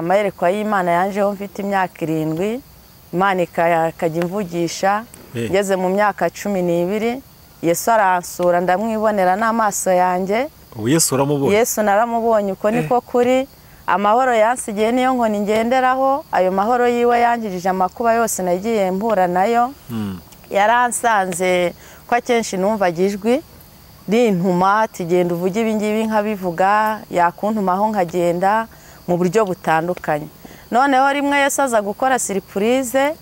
Amayerekwa y'Imana yanjeho mfite imyaka 7 Imana ikajya imvugisha ngeze mu myaka 12 Yesu aransura ndamwibonera n'amaso yanjye. Yesu uramubonye? Yesu naramubonye uko niko kuri amahoro yansigiye niyo nkoni ngenderaho. Ayo mahoro yiwe yangirije amakuba yose nagiye mpura nayo. Yaransanze kwa kenshi numva gijwi rintuma tigenda uvuge ibingibi nkabivuga, yakuntumaho nkagenda mu buryo butandukanye. Noneho rimwe Yesu aza gukora surprise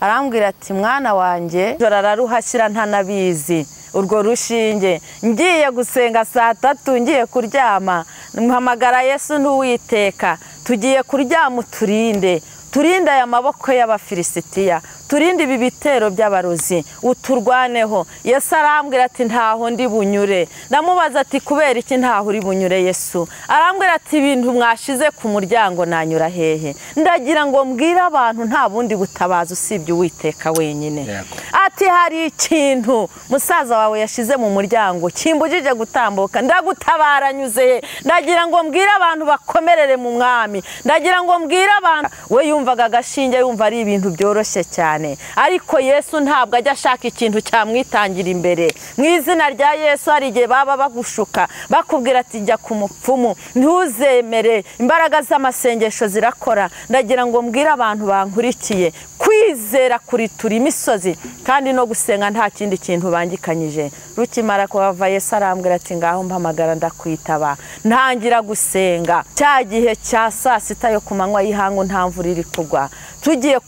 arambwira ati mwana wanjye araruhashyira ntanabizi urwo rushinge ngiye gusenga saa 3 ngiye kuryama mpamagara Yesu ntuwiteka tugiye kuryama turinde aya maboko y'abafilisitiya, turinde ibi bitero by'abarozi uturwaneho. Yesu arambwira ati ntaho ndi bunyure. Ndamubaza ati kubera iki ntaho uri bunyure Yesu? Arambwira ati ibintu mwashize ku muryango nanyura hehe? Ndagira ngo mbwire abantu nta bundi butabaza usibye Uwiteka wenyine. Ati hari ikintu musaza wawe yashize mu muryango kimbujije gutambuka, ndagutabara nyuze. Ndagira ngo mbwire abantu bakomerere mu mwami. Ndagira ngo mbwire abantu we yumvaga gashinge yumva ari ibintu byoroshye cyane, ariko Yesu ntabwo ajya ashaka ikintu cyamwitangira imbere. Mu izina rya Yesu hari igihe baba bagushuka bakubwira ati jya ku mupfumu ntuzemere, imbaraga z'amasengesho zirakora. Ndagira ngo mbwire abantu bankurikiye kwizera kuri turi imisozi kandi no gusenga nta kindi kintu bangikanyije. Rukimara kuhava Yesu arambwira ati ngaho mpamagara ndakwitaba. Ntangira gusenga cya gihe cya saa 6 yo kumanywa yihangu nta mvura iri kugwa. Tugiye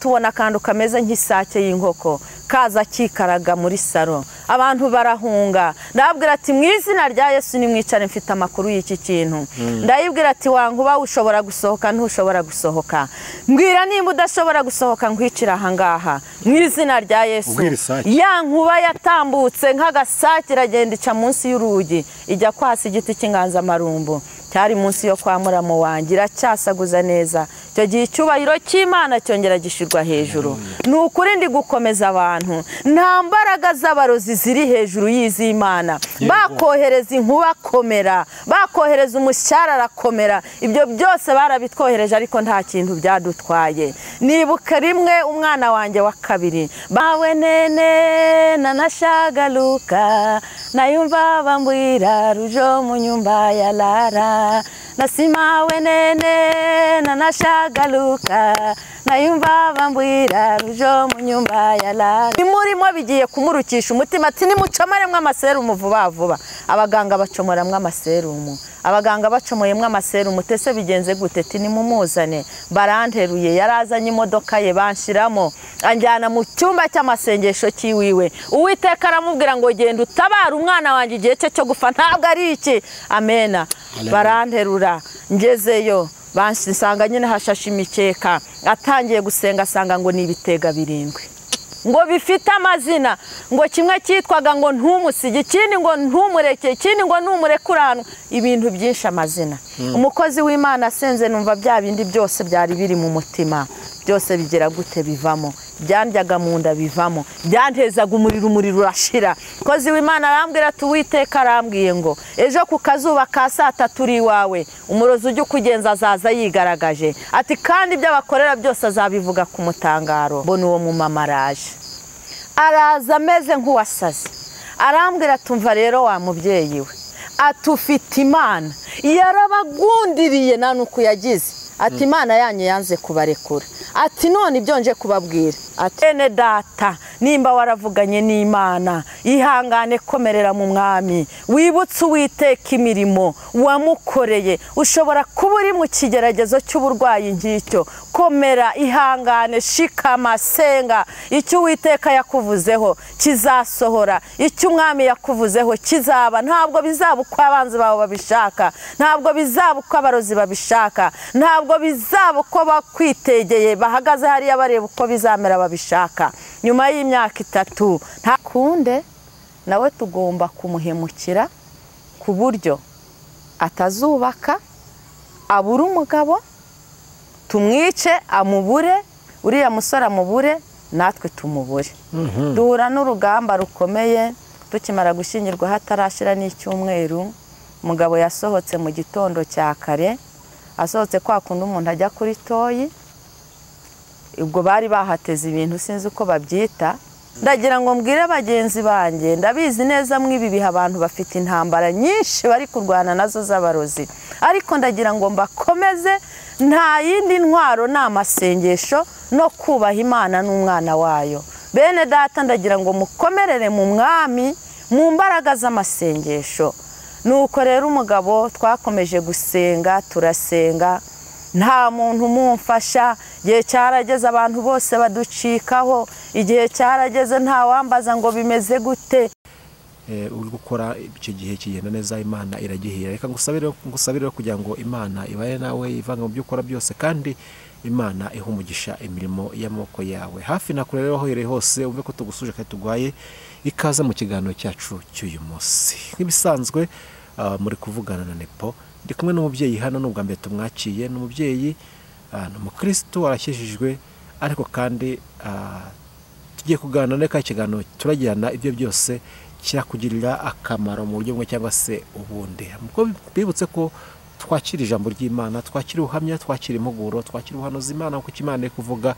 tubona akantu kameze nk'isake y'inkoko kaza kikaraga muri saro, abantu barahunga. Ndabwira ati mu izina rya Yesu nimwicare mfite amakuru y'iki kintu. Ndayibwira ati wankuba ushobora gusohoka ntushobora gusohoka, mbwira nimba udashobora gusohoka nkwicira aha ngaha mu izina rya Yesu. Ya nkuba yatambutse nk'agasake iragenda ica munsi y'urugi ijya kwasa igiti cy'inganzamarumbu cyari munsi yo kwa muramo wanjye, iracyasaguza neza. Cyo gihe icyubahiro cy'Imana cyongera gishirwa hejuru. Nukuri ndi gukomeza abantu, nta mbaraga z'abarozi ziri hejuru y'Imana. Bakohereza inkuba komera, bakohereza umushyara arakomera, ibyo byose barabitwohereje ariko nta kintu byadutwaye. Nibuka rimwe umwana wanjye wa kabiri bawe nene nanashagaluka nayumva bambwira rujo mu nyumba ya Lara nasimawe nene nanashagaluka nayumva bambwira rujo mu nyumba ya Lara. Imurimo bigiye kumurukisha umutima ati nimucomaremwe amaserumu vuba vuba. Abaganga bacomoramwe amaserumu, abaganga bacomoyemwe amaserumu. Tese bigenze gute? Ati nimumuzane. Baranteruye, yarazanye imodoka ye banshiramo anjyana mu cyumba cy'amasengesho kiwiwe. Uwiteka aramubwira ngo genda utabara umwana wanjye igihe cyo gupfa ntabwo ari iki. Amena. Baranterura ngezeyo bansanga nyine hashashe imikeka. Atangiye gusenga asanga ngo ni ibitega 7 ngo bifite amazina, ngo kimwe cyitwaga ngo ntumusige, ikindi ngo ntumureke, ikindi ngo numurekurano, ibintu byinshi amazina. Umukozi w'Imana asenze numva bya bindi byose byari biri mu mutima byose bigera gute bivamo, byandyaga mu nda bivamo, byantezaga umuriro urashira. Umukozi w'Imana arambwira ati Uwiteka arambwiye ngo ejo ku kazuba ka saa 3 uri wawe umurozi ujye kugenza azaza yigaragaje. Ati kandi by'abakorera byose azabivuga ku mutangaro. Mbona uwo mu mamaraje araza ameze nk'uwasaze arambwira tumva rero wa mubyeyi we atufite Imana yarabagundiriye nanuko yagize. Ati Imana yanyu yanze kubarekura. Ati none ibyo nje kubabwira. Ati ene data nimba waravuganye n'Imana ihangane komerera mu mwami, wibutse Uwiteka imirimo wamukoreye. Ushobora kuba uri mu kigeragezo cy'uburwayi ngicyo, komera ihangane shikama senga. Icyo Uwiteka yakuvuzeho kizasohora, icyo umwami yakuvuzeho kizaba. Ntabwo bizaba uko abanzi bawe babishaka, ntabwo bizaba uko abarozi babishaka, ntabwo bizaba uko bakwitegeye bahagaze hariya bareba uko bizamera babishaka. Nyuma y'imyaka 3 nta kunde nawe tugomba kumuhemukira ku buryo atazubaka, abura umugabo, tumwice amubure, uriya musore amubure, natwe tumubure. Duhura n'urugamba rukomeye. Tukimara gushyingirwa hatarashira n'icyumweru, umugabo yasohotse mu gitondo cya kare asohotse kwa kundi umuntu ajya kuri toyi, ubwo bari bahateze ibintu sinzi uko babyita. Ndagira ngo mbwire bagenzi banjye, ndabizi neza mw'ibi bihe abantu bafite intambara nyinshi bari kurwana nazo z'abarozi, ariko ndagira ngo mbakomeze, nta yindi ntwaro ni amasengesho no kubaha Imana n'umwana wayo. Bene data, ndagira ngo mukomerere mu mwami mu mbaraga z'amasengesho. Nuko rero umugabo twakomeje gusenga, turasenga, nta muntu umumfasha. Igihe cyarageze abantu bose baducikaho, igihe cyarageze nta wambaza ngo bimeze gute. Uri gukora icyo gihe kigenda neza, Imana iragihira. Reka ngusabire kugira ngo Imana ibaye nawe, ivanga mu byo ukora byose, kandi Imana iha umugisha imirimo y'amaboko yawe. Hafi na kure rero aho uherereye hose, umve ko tugusuje kandi tugwaye ikaza mu kiganiro cyacu cy'uyu munsi. Nk'ibisanzwe muri kuvugana na Nepo, ndi kumwe n'umubyeyi hano, n'ubwa mbere tumwakiye. N'umubyeyi ni umukristo warashyijijwe, ariko kandi tugiye kuganira n'aka ikiganiro turagirana ibyo byose kirakugirira akamaro mu buryo bumwe cyangwa se ubundi. Muko bibutse ko twakira ijambo ry'Imana, twakira ubuhamya, twakira impuguro, twakira ubuhanuzi Imana kuko Imana iri kuvuga,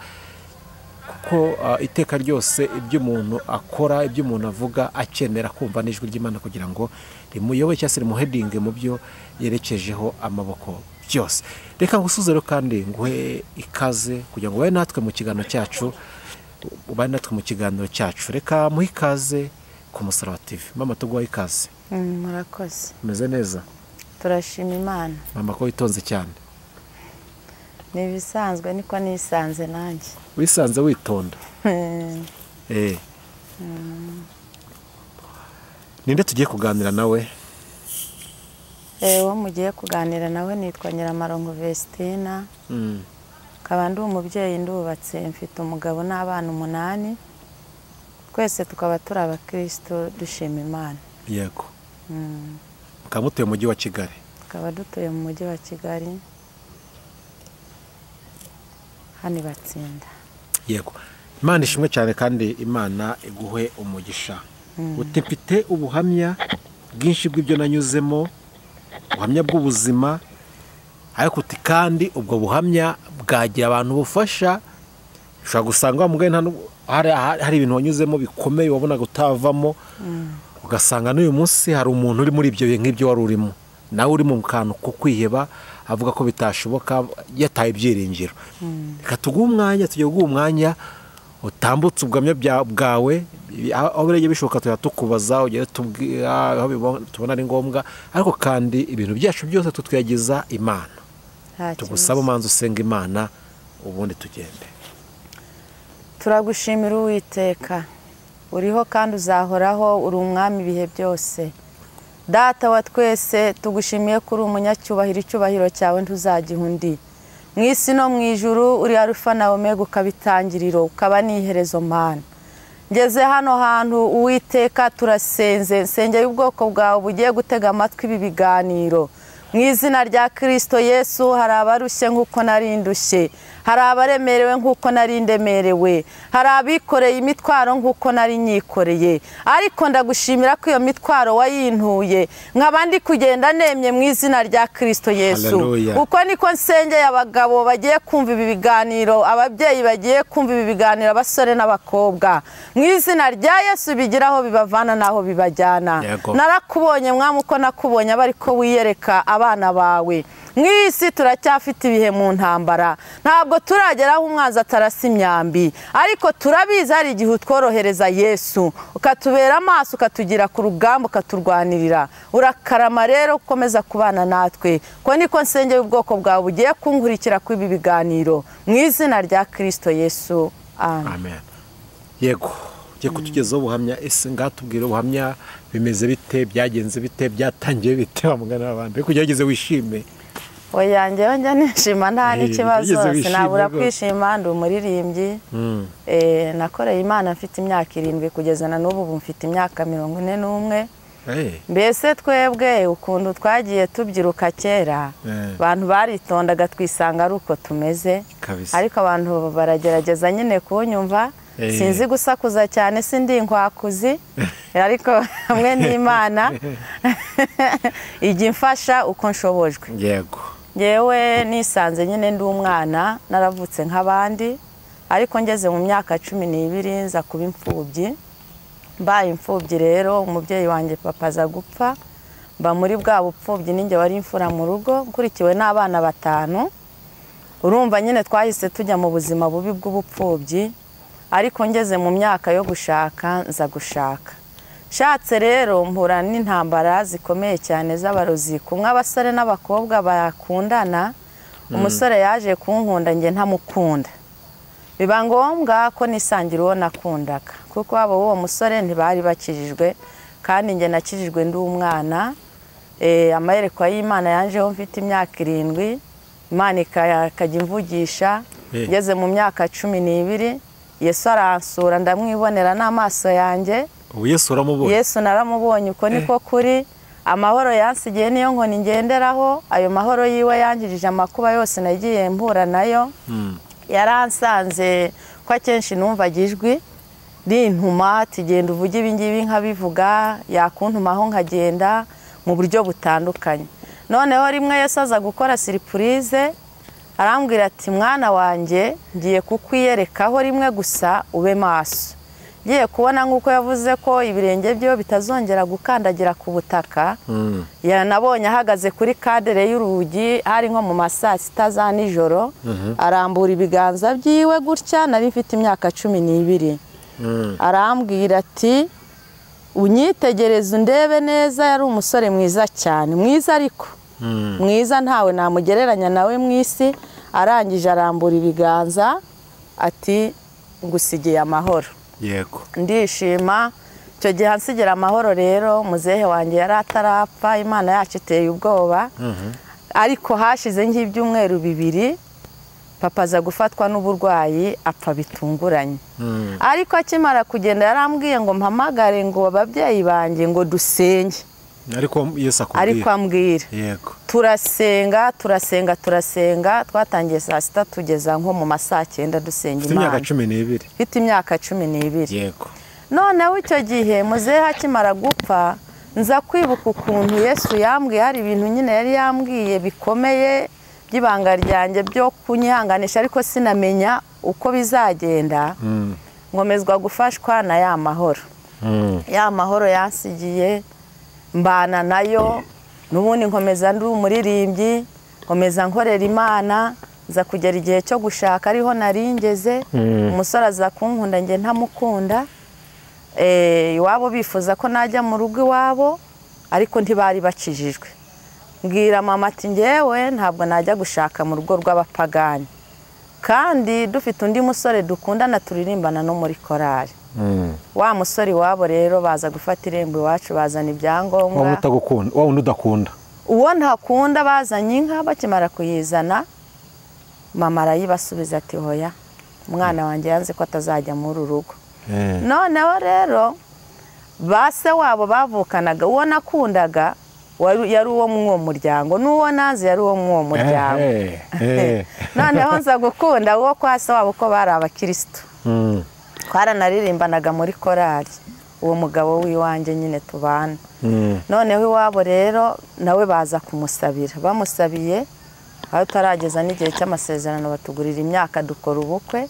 kuko iteka ryose ibyo umuntu akora, ibyo umuntu avuga, akenera kumva n'ijwi ry'Imana kugira ngo rimuyoboke cyangwa se rimuhedinge mu byo yerekejeho amaboko byose. Reka ngusuzere kandi nguhe ikaze kugira ngo ube natwe mu kiganiro cyacu, Reka muhe ikaze ku Musaraba TV. Mama, tuguhaye ikaze. Murakoze. Umeze neza? Turashima Imana. Mama, ko witonze cyane? Ni ibisanzwe, niko nisanze nanjye. Wisanze witonda? Ninde tugiye kuganira nawe? Uwo mugiye kuganira nawe nitwa Nyiramarongo Vestina. Nkaba ndi umubyeyi, ndubatse, mfite umugabo n'abana 8. Twese tukaba turi abakristo, dushima Imana. Yego. Mukaba mutuye mu mujyi wa Kigali? Tukaba dutuye mu mujyi wa Kigali, hano Batsinda. Yego. Imana ishimwe cyane kandi Imana iguhe umugisha. Mfite ubuhamya bwinshi bw'ibyo nanyuzemo, ubuhamya bw'ubuzima, ariko kandi ubwo buhamya bwagira abantu bufasha. Ushobora gusanga hari ibintu wanyuzemo bikomeye wabona gutavamo, ugasanga n'uyu munsi hari umuntu uri muri ibyo bihe nk'ibyo wari urimo, nawe uri mu kantu ko kwiheba, avuga ko bitashoboka, yataye ibyiringiro. Reka tugiye guha umwanya utambutse ubwamya bwawe, aho birege bishoboka tukubaza, ugere tubwira aho tubona ari ngombwa, ariko kandi ibintu byacu byose tutwiyagiza Imana. Tugusaba umanza usenga Imana, ubundi tugende. Turagushimira Uwiteka, uriho kandi uzahoraho, uri umwami ibihe byose. Data wa twese, tugushimiye kuri umunyacyubahiro, icyubahiro cyawe ntuzagiha undi. Mu isi no mu ijuru uri Alfa na Omega, ukaba itangiriro, ukaba n'iherezo Mana. Ngeze hano hantu Uwiteka, turasenze, nsengeye ubwoko bwawe bugiye gutega amatwi ibi biganiro. Mu izina rya Kristo Yesu, hari abarushye nk'uko nari ndushye, hari abaremerewe nk'uko nari ndemerewe, hari abikoreye imitwaro nk'uko nari nyikoreye, ariko ndagushimira ko iyo mitwaro wayintuye, nkaba ndi kugenda nemye mu izina rya Kristo Yesu. Uko niko nsengeye abagabo bagiye kumva ibi biganiro, ababyeyi bagiye kumva ibi biganiro, abasore n'abakobwa, mu izina rya Yesu bigiraho bibavana naho bibajyana. Narakubonye Mwami, uko nakubonye abariko wiyereka abana bawe. Mwisi turacyafite ibihe mu ntambara, ntabwo turageraho umwanzi atarasa imyambi, ariko turabizi hari igihe utworohereza Yesu, ukatubera amaso, ukatugira ku rugamba, ukaturwanirira. Urakarama rero, ukomeza kubana natwe. Ko niko nsengeye ubwoko bwawe bugiye kunkurikira ku ibi biganiro, mu izina rya Kristo Yesu. Amen. Yego, ugiye kutugezaho ubuhamya. Ese ngatubwire ubuhamya bimeze bite, byagenze bite, byatangiye bite, bamugana abandi, ariko ugerageze wishime. Oya, njyewe njya nishima, nta n'ikibazo, sinabura kwishima. Ndi umuririmbyi, nakoreye Imana mfite imyaka 7 kugeza na n'ubu mfite imyaka 41. Mbese twebwe ukuntu twagiye tubyiruka kera, abantu baritondaga twisanga ari uko tumeze, ariko abantu baragerageza nyine kunyumva. Sinzi gusakuza cyane, sindi inkwakuzi, ariko hamwe n'Imana ijya imfasha uko nshobojwe. Yego. ngewe nisanze nyine ndi umwana naravutse nk'abandi ariko ngeze mu myaka 12 nza kuba imfubyi. Mbaye imfubyi rero umubyeyi wanjye papa aza gupfa, mba muri bwa bupfubyi ninjye wari imfura mu rugo nkurikiwe n'abana 5. Urumva nyine twahise tujya mu buzima bubi bw'ubupfubyi, ariko ngeze mu myaka yo gushaka nza gushaka. Shatse rero mpura n'intambara zikomeye cyane z'abarozi, kumwe abasore n'abakobwa bakundana. Umusore yaje kunkunda nge ntamukunda, biba ngombwa ko nisangira uwo nakundaga, kuko abo uwo musore ntibari bakijijwe kandi nge nakijijwe ndi umwana. Amayerekwa y'Imana yanjeho mfite imyaka 7, Imana ikajya imvugisha. Ngeze mu myaka 12 Yesu aransura ndamwibonera n'amaso yanjye. Ubu Yesu uramubonye? Yesu naramubonye, uko niko kuri. Amahoro yansigiye niyo nkoni ngenderaho, ayo mahoro yiwe yangirije amakuba yose nagiye mpura nayo. Yaransanze ko akenshi numvaga ijwi rintuma ati genda uvuge ibi ngibi nkabivuga, yakuntumaho nkagenda mu buryo butandukanye. Noneho rimwe Yesu aza gukora surprise, arambwira ati mwana wanjye ngiye kukwiyerekaho rimwe gusa ube maso. Ngiye kubona nk'uko yavuze ko ibirenge byo bitazongera gukandagira ku butaka. Yanabonye ahagaze kuri kadere y'urugi hari nko mu masaa 6 za nijoro, arambura ibiganza byiwe gutya, nari mfite imyaka 12. Arambwira ati unyitegereze undebe neza. Yari umusore mwiza cyane, mwiza ariko mwiza ntawe namugereranya nawe mwisi. Arangije arambura ibiganza ati ngusigiye amahoro. Yego. Ndishima. Icyo gihe ansigira amahoro rero muzehe wanjye yari atarapfa, Imana yacu iteye ubwoba. Ariko hashize nk'ibyumweru 2 papa aza gufatwa n'uburwayi apfa bitunguranye. Ariko akimara kugenda yarambwiye ngo mpamagare ngo ababyeyi banjye ngo dusenge. Ariko Yesu akubwira? Ariko ambwira. Yego. Turasenga twatangiye saa 6 tugeza nko mu masaa 9 dusenga Imana. Mfite imyaka 12. Yego. Noneho icyo gihe muzehe akimara gupfa nza kwibuka ukuntu Yesu yambwiye hari ibintu nyine yari yambwiye bikomeye by'ibanga ryanjye byo kunyihanganisha, ariko sinamenya uko bizagenda. Ngomezwa gufashwa na ya mahoro. Ya mahoro yansigiye mbana nayo, n'ubundi nkomeza ndi umuririmbyi, nkomeza nkorera Imana. Nza kugera igihe cyo gushaka ariho naringeze. Umusore aza kunkunda nge ntamukunda. Iwabo bifuza ko najya mu rugo iwabo, ariko ntibari bakijijwe. Mbwira mama ati ngewe ntabwo najya gushaka mu rugo rw'abapagani, kandi dufite undi musore dukundana turirimbana no muri korali. Wa musore iwabo rero baza gufata irembo iwacu, bazana ibyangombwa. Wa wundi udakunda? Uwo ntakunda bazanye inka, bakimara kuyizana mama arayibasubiza ati hoya, umwana wanjye yanze ko atazajya muri uru rugo. Noneho rero base wabo bavukanaga, uwo nakundaga yari uwo mu uwo muryango, n'uwo nazi yari uwo mu uwo muryango. Noneho nza gukunda uwo kwa se wabo ko bari abakristo. Twaranaririmbanaga muri korali, uwo mugabo w'iwanjye nyine tubana. Noneho iwabo rero nawe baza kumusabira, bamusabiye aho tarageza n'igihe cy'amasezerano batugurira imyaka dukora ubukwe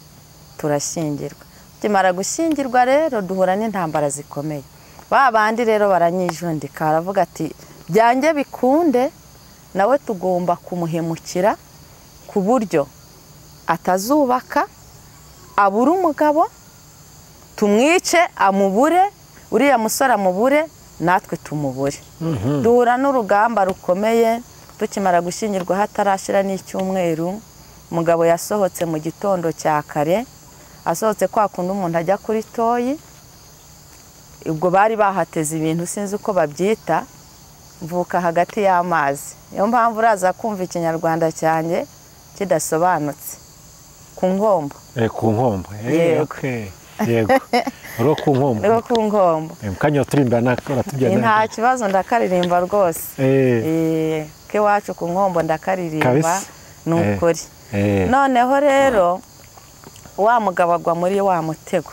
turashyingirwa. Kimara gushyingirwa rero duhura n'intambara zikomeye. Babandi rero baranyijundika, aravuga ati byanjye bikunde nawe tugomba kumuhemukira ku buryo atazubaka, abura umugabo, tumwice amubure, uriya musore amubure, natwe tumubure. Duhura n'urugamba rukomeye. Tukimara gushyingirwa hatarashira n'icyumweru, umugabo yasohotse mu gitondo cya kare, asohotse kwa kundi umuntu ajya kuri toyi. Ubwo bari bahateze ibintu sinzi uko babyita, mvuka hagati y'amazi. Niyo mpamvu uraza kumva ikinyarwanda cyanjye kidasobanutse. Ku nkombo. Ku nkombo. Okay. Yego. Ro ku nkombo. Ro ku nkombo. Mukanya turimbana tubyana. Nta kibazo ndakaririmba rwose. Kewacu ku nkombo ndakaririmba n'ukuri. Noneho rero wa mugabo agwa muri wa mutego,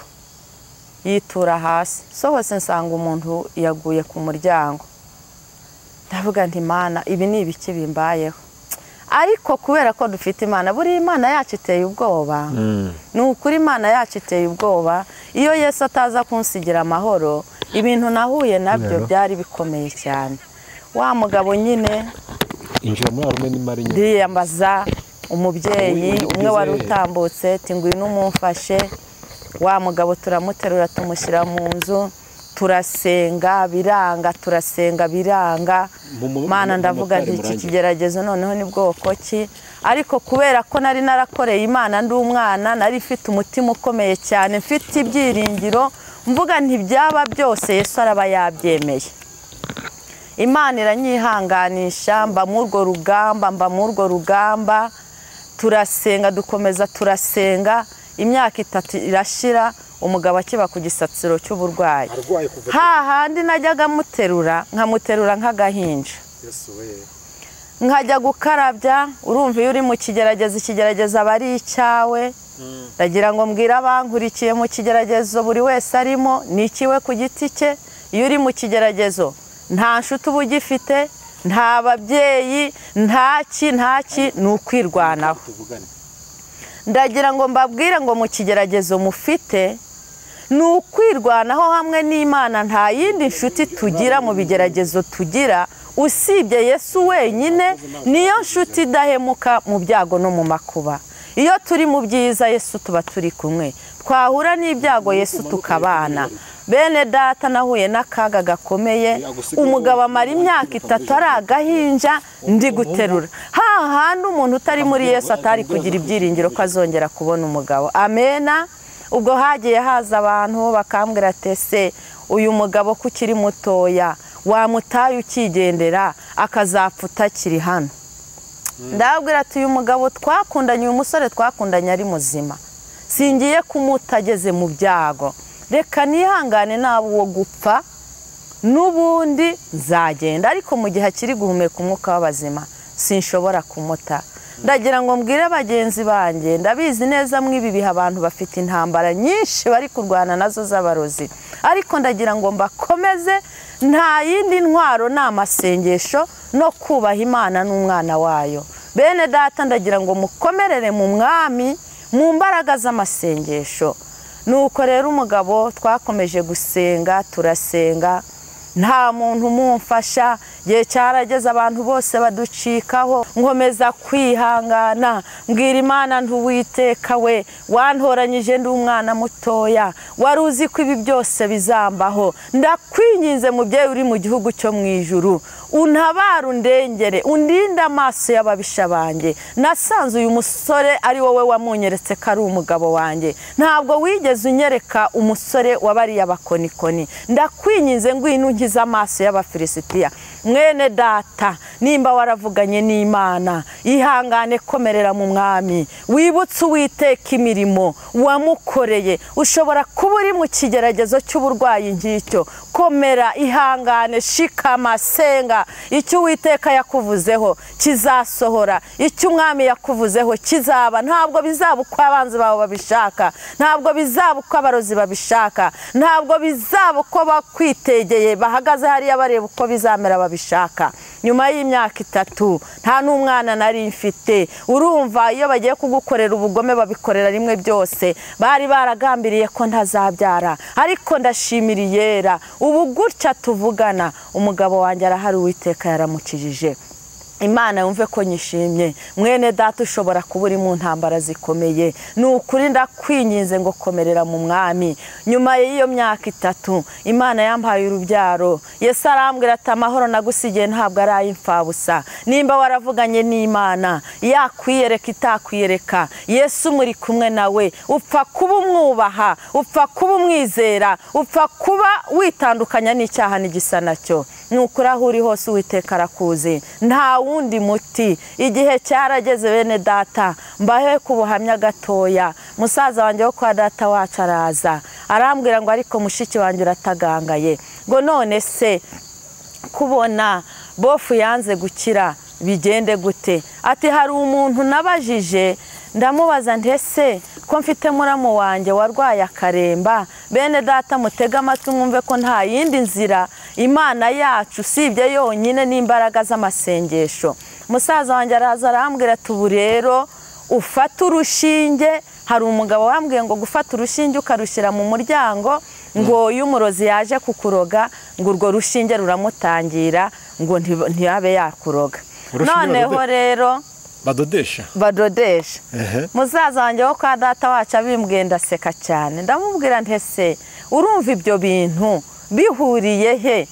yitura hasi. Sohose nsanga umuntu yaguye ku muryango. Ndavuga nti Mana, ibi ni ibiki bimbayeho? ariko kubera ko dufite Imana, buri Imana yacu iteye ubwoba. Ni ukuri Imana yacu iteye ubwoba. Iyo Yesu ataza kunsigira amahoro, ibintu nahuye nabyo byari bikomeye cyane. Wa mugabo nyine injira muri arume n'imari nyine ndiyambaza umubyeyi umwe wari utambutse ati ngwino umumfashe. Wa mugabo turamuterura tumushyira mu nzu, turasenga biranga, turasenga biranga. Mana ndavuga nti iki kigeragezo noneho ni bwoko ki? Ariko kubera ko nari narakoreye Imana ndi umwana, nari mfite umutima ukomeye cyane, mfite ibyiringiro, mvuga nti byaba byose Yesu araba yabyemeye. Imana iranyihanganisha, mba muri urwo rugamba, turasenga dukomeza turasenga. Imyaka 3 irashira, umugabo akiba ku gisatiro cy'uburwayi. Hahandi najyaga muterura, nkamuterura nk'agahinja. Nkajya gukarabya, urumva iyo uri mu kigeragezo, ikigeragezo aba ari icyawe. Ndagira ngo mbwira abankurikiye mu kigeragezo buri wese arimo, ni ikiwe ku giti cye. Iyo uri mu kigeragezo nta nshuti uba ugifite, nta babyeyi, ntaki, ni ukwirwanaho. Ndagira ngo mbabwire ngo mu kigeragezo mufite ni ukwirwanaho hamwe n'Imana. Nta yindi nshuti tugira mu bigeragezo tugira usibye Yesu wenyine, niyo nshuti idahemuka mu byago no mu makuba. Iyo turi mu byiza Yesu tuba turi kumwe, twahura n'ibyago Yesu tukabana. Bene data nahuye n'akaga gakomeye, umugabo amara imyaka 3 ari agahinja ndi guterura. Hahandi umuntu utari muri Yesu atari kugira ibyiringiro ko azongera kubona umugabo. Amena. Ubwo hagiye haza abantu bakambwira ati se uyu mugabo ko ukiri mutoya wamutaye ukigendera akazapfa utakiri hano? Ndabwira ati uyu mugabo twakundanye, uyu musore twakundanye ari muzima, singiye kumutageze mu byago, reka nihangane nabo wo gupfa n'ubundi nzagenda, ariko mu gihe akiri guhumeka umwuka w'abazima sinshobora kumuta. Ndagira ngo mbwire bagenzi banjye, ndabizi neza mwibi biha abantu bafite intambara nyinshi bari kurwana nazo z'abarozi, ariko ndagira ngo mbakomeze, nta yindi ntwaro n'amasengesho no kubaha Imana n'umwana wayo. Bene data ndagira ngo mukomerere mu mwami mu mbaraga z'amasengesho. Nuko rero umugabo twakomeje gusenga, turasenga, nta muntu umumfasha. Gihe cyarageze abantu bose baducikaho, nkomeza kwihangana, mbwira Imana ntuwiteka we wantoranyije ndi umwana mutoya, wari uzi ko ibi byose bizambaho. Ndakwinginze mubyeyi uri mu gihugu cyo mu ijuru, untabara undengere, undinde amaso y'ababisha banjye. Nasanze uyu musore ari wowe wamunyeretse ko ari umugabo wanjye, ntabwo wigeze unyereka umusore wabariye abakonikoni. Ndakwinginze ngwino unkize amaso y'Abafilisitiya. Mwene data, nimba waravuganye n'Imana, ihangane komerera mu mwami, wibutse Uwiteka imirimo wamukoreye. Ushobora kuba uri mu kigeragezo cy'uburwayi ngicyo, komera, ihangane, shikama, senga. Icyo Uwiteka yakuvuzeho kizasohora, icyo umwami yakuvuzeho kizaba. Ntabwo bizaba uko abanzi bawe babishaka, ntabwo bizaba uko abarozi babishaka, ntabwo bizaba uko bakwitegeye bahagaze hariya bareba uko bizamera babishaka. Nyuma y'imyaka 3 nta n'umwana nari mfite. Urumva iyo bagiye kugukorera ubugome babikorera rimwe byose. Bari baragambiriye ko ntazabyara, ariko ndashimira Yera, ubu gutya tuvugana umugabo wanjye arahari, Uwiteka yaramukijije. Imana yumve ko nyishimye. Mwene data ushobora kuba uri mu ntambara zikomeye, ni ukuri ndakwinginze ngo komerera mu mwami. Nyuma y'iyo myaka 3 Imana yampaye urubyaro. Yesu arambwira ati amahoro nagusigiye ntabwo ari ay'imfabusa. Nimba waravuganye n'Imana, yakwiyereka itakwiyereka, Yesu muri kumwe nawe. Upfa kuba umwubaha, upfa kuba umwizera, upfa kuba witandukanya n'icyaha n'igisa nacyo. Nukuri aho uri hose Uwiteka arakuzi, nta wundi muti. Igihe cyarageze bene data, mbahe kubuhamya gatoya. Musaza wanjye wo kwa data wacu araza, arambwira ngo ariko mushiki wanjye uratagangaye, ngo none se kubona bofu yanze gukira bigende gute? Ati hari umuntu nabajije, ndamubaza ntese ko mfite muramu wanjye warwaye akaremba. Bene data mutega amatwi mwumve ko nta yindi nzira Imana yacu sibye yonyine n'imbaraga z'amasengesho. musaza wanjye araza arambwira ati ubu rero ufata urushinge, hari umugabo wambwiye ngo gufata urushinge ukarushyira mu muryango ngo iyo umurozi yaje kukuroga ngo urwo rushinge ruramutangira ngo ntiyabe yakuroga. Noneho rero badodesha musaza wanjye wo kwa data wacu abimbwiye ndaseka cyane, ndamubwira ntese urumva ibyo bintu bihuriye he?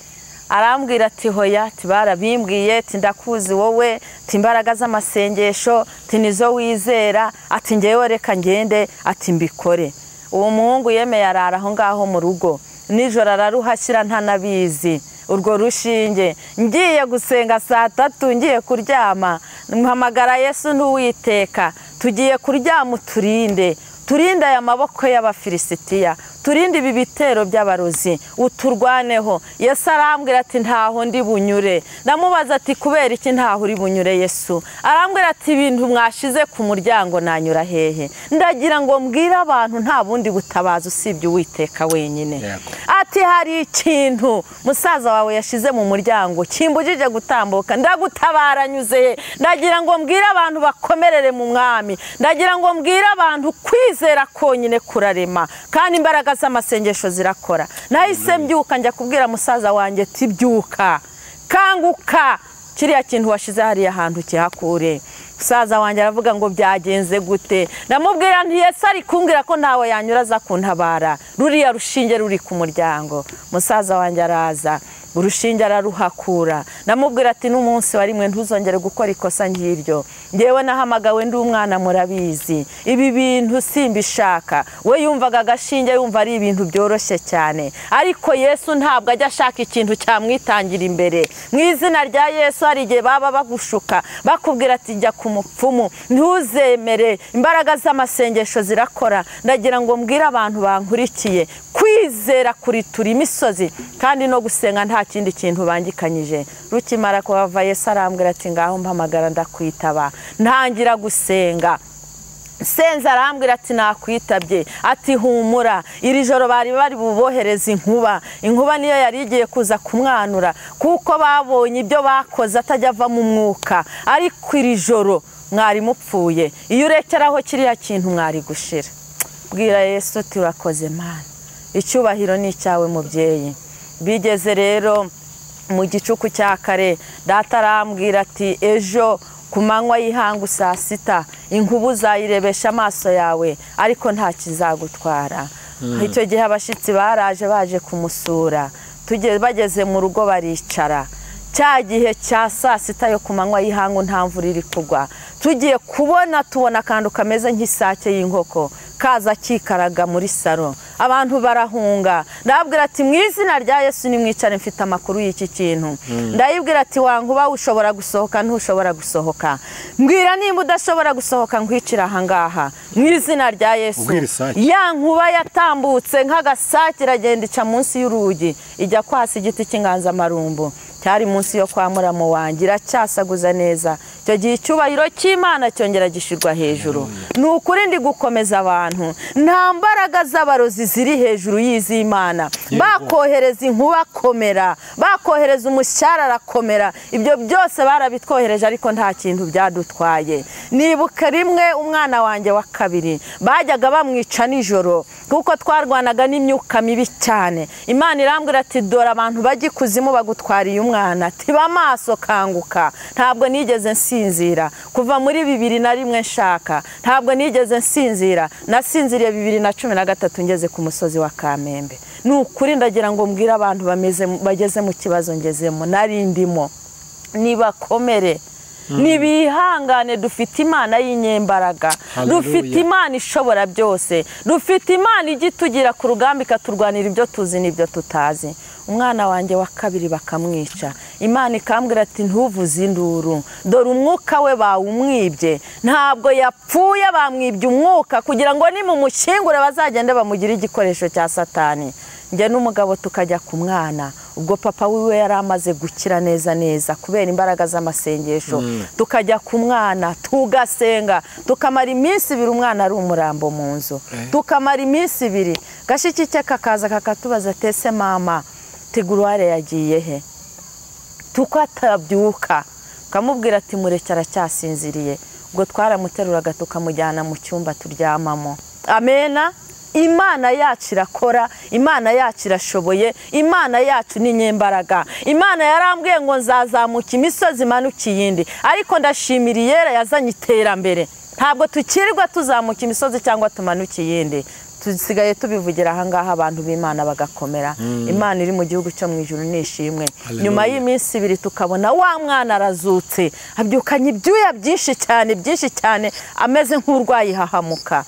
Arambwira ati hoya, ati barabimbwiye, ati ndakuzi wowe, ati imbaraga z'amasengesho, ati nizo wizera, ati ngewe reka ngende, ati mbikore. Uwo muhungu yemeye arara aho ngaho mu rugo, nijoro araruhashyira ntanabizi urwo rushinge. Ngiye gusenga saa 3 ngiye kuryama, mpamagara Yesu n'Uwiteka, tugiye kuryama turinde aya maboko y'Abafilisitiya, turinde ibi bitero by'abarozi, uturwaneho. Yesu arambwira ati ntaho ndi bunyure. Ndamubaza ati kubera iki ntaho uri bunyure Yesu? Arambwira ati ibintu mwashize ku muryango nanyura hehe? Ndagira ngo mbwire abantu nta bundi butabazi usibye Uwiteka wenyine. Ati hari ikintu musaza wawe yashize mu muryango kimbujije gutambuka, ndagutabara nyuze. Ndagira ngo mbwire abantu bakomerere mu mwami, ndagira ngo mbwire abantu kwizera konyine kurarema kandi imbaraga z'amasengesho zirakora. Nahise mbyuka njya kubwira musaza wanjye ati byuka, kanguka, kiriya kintu washize hariya hantu kihakure. Musaza wanjye aravuga ngo byagenze gute? Ndamubwira nti Yesu ari kumbwira ko ntawe yanyura aza kuntabara, ruriya rushinge ruri ku muryango. Musaza wanjye araza, urushinge araruhakura. Ndamubwira ati n'umunsi wa rimwe ntuzongere gukora ikosa ngiryo, ngewe nahamagawe ndi umwana murabizi, ibi bintu simbishaka. We yumvaga agashinge yumva ari ibintu byoroshye cyane, ariko Yesu ntabwo ajya ashaka ikintu cyamwitangira imbere. Mu izina rya Yesu hari igihe baba bagushuka bakubwira ati njya ku mupfumu, ntuzemere, imbaraga z'amasengesho zirakora. Ndagira ngo mbwire abantu bankurikiye kwizera kuritura imisozi kandi no gusenga nta kindi kintu bangikanyije. Rukimara kuhava Yesu arambwira ati ngaho mpamagara ndakwitaba. Ntangira gusenga, senza arambwira ati nakwitabye, ati humura, iri joro bari bubohereza inkuba niyo yari igiye kuza kumwanura kuko babonye ibyo bakoze atajya ava mu mwuka, ariko iri joro mwari mupfuye, iyo urekeraho kiriya kintu mwari gushira. Bwira Yesu turakoze Mana, icyubahiro ni icyawe mubyeyi. Bigeze rero mu gicuku cya kare, data arambwira ati ejo ku manywa y'ihangu saa 6 inkubu uzayirebesha amaso yawe ariko nta kizagutwara. Icyo gihe abashitsi baraje baje kumusura, bageze mu rugo baricara. Cya gihe cya saa 6 yo ku manywa y'ihangu nta mvura iri kugwa, tugiye tubona akantu kameze nk'isake y'inkoko kaza kikaraga muri saro. Abantu barahunga. Ndabwira ati mu izina rya Yesu nimwicare, mfite amakuru y'iki kintu. Ndayibwira ati wankuba ushobora gusohoka ntushobora gusohoka? Mbwira nimba udashobora gusohoka nkwicira aha ngaha mu izina rya Yesu. Ya nkuba yatambutse nk'agasake iragenda ica munsi y'urugi ijya kwasa igiti cy'inganzamarumbu cyari munsi yo kwa muramo wanjye, iracyasaguza neza. Icyo gihe icyubahiro cy'Imana cyongera gishirwa hejuru. Ni ukuri ndi gukomeza abantu, nta mbaraga z'abarozi ziri hejuru y'iz'Imana. Bakohereza inkuba komera, bakohereza umushyara arakomera, ibyo byose barabitwohereje ariko nta kintu byadutwaye. Nibuka rimwe umwana wanjye wa kabiri bajyaga bamwica nijoro kuko twarwanaga n'imyuka mibi cyane. Imana irambwira ati dore abantu bagikuzimu bagutwariye umwana, tiba amaso kanguka. Ntabwo nigeze nsinzira kuva muri 2001 nshaka, ntabwo nigeze nsinzira. Nasinziriye 2013 ngeze ku musozi wa Kamembe. Ni ukuri ndagira ngo mbwire abantu bageze mu kibazo ngezemo narindimo, nibakomere, nibihangane. Dufite Imana y'inyembaraga, dufite Imana ishobora byose, dufite Imana igitugira ku rugamba ikaturwanira ibyo tuzi n'ibyo tutazi. Umwana wanjye wa kabiri bakamwica, Imana ikambwira ati ntuvuze induru, dore umwuka we bawumwibye. Ntabwo yapfuye, bamwibye umwuka kugira ngo nimumushyingure bazagende bamugira igikoresho cya Satani. Njye n'umugabo tukajya ku mwana, ubwo papa wiwe yari amaze gukira neza kubera imbaraga z'amasengesho. Tukajya ku mwana tugasenga, tukamara iminsi 2 umwana ari umurambo mu nzu. Tukamara iminsi 2, gashiki cye kakaza kakatubaza tese mama Tigurware yagiye he? Tukatabyuka kamubwira ati mureke aracyasinziriye. Ubwo twaramuteruraga tukamujyana mu cyumba turyamamo. Amena. Imana yacu irakora, Imana yacu irashoboye, Imana yacu ni nyembaraga. Imana yarambwiye ngo nzazamuka imisozi manuka iyindi, ariko ndashimira Iyera yazanye iterambere. Ntabwo tukirirwa tuzamuka imisozi cyangwa tumanuka iyindi, tusigaye tubivugira aha ngaha abantu b'Imana bagakomera. Imana iri mu gihugu cyo mu ijuru nishimwe. Nyuma y'iminsi 2 tukabona wa mwana arazutse, abyukanye ibyuya byinshi cyane ameze nk'urwayi hahamuka.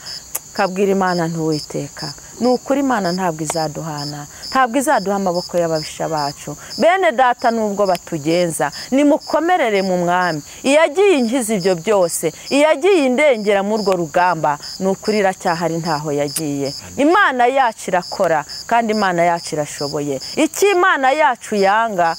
Kabwira Imana ntuwiteka, nukuri Imana ntabwo izaduhana, ntabwo izaduha amaboko y'ababisha bacu. Bene data nubwo batugenza, nimukomerere mu mwami. Iyagiye inkiza ibyo byose, iyagiye indengera muri urwo rugamba, nukuri iracyahari ntaho yagiye. Imana yacu irakora kandi Imana yacu irashoboye. Iki Imana yacu yanga